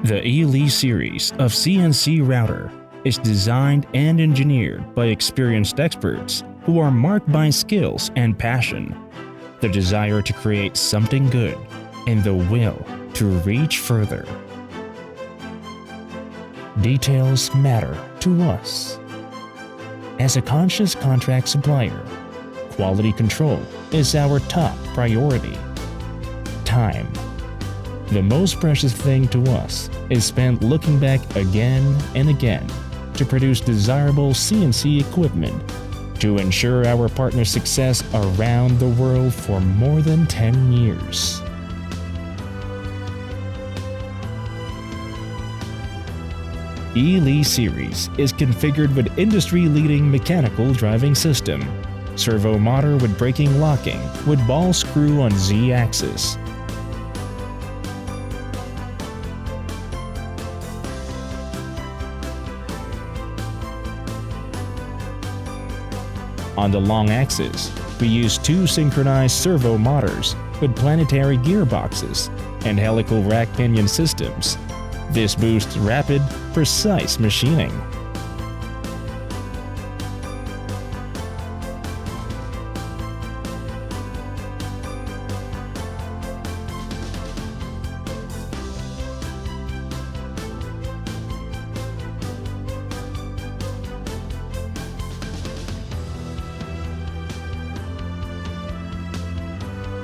The Yili series of CNC Router is designed and engineered by experienced experts who are marked by skills and passion, the desire to create something good, and the will to reach further. Details matter to us. As a conscious contract supplier, quality control is our top priority. Time, the most precious thing to us, is spent looking back again and again to produce desirable CNC equipment to ensure our partner's success around the world for more than 10 years. Yili series is configured with industry-leading mechanical driving system, servo motor with braking locking with ball screw on Z-axis. On the long axis, we use two synchronized servo motors with planetary gearboxes and helical rack-pinion systems. This boosts rapid, precise machining.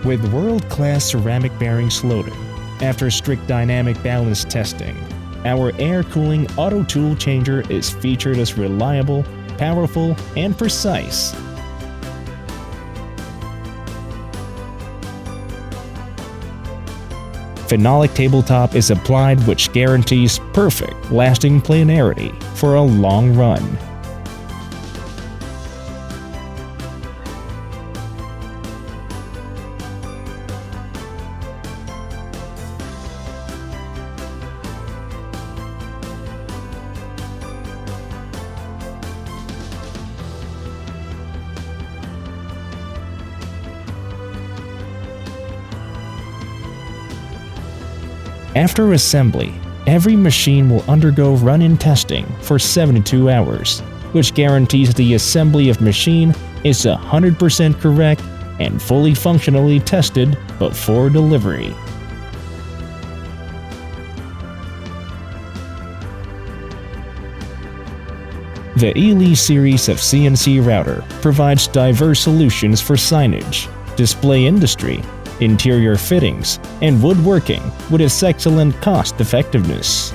With world-class ceramic bearings loaded, after strict dynamic balance testing, our air cooling auto tool changer is featured as reliable, powerful, and precise. Phenolic tabletop is applied, which guarantees perfect lasting planarity for a long run. After assembly, every machine will undergo run-in testing for 72 hours, which guarantees the assembly of machine is 100% correct and fully functionally tested before delivery. The Yili series of CNC Router provides diverse solutions for signage, display industry, interior fittings, and woodworking with its excellent cost effectiveness.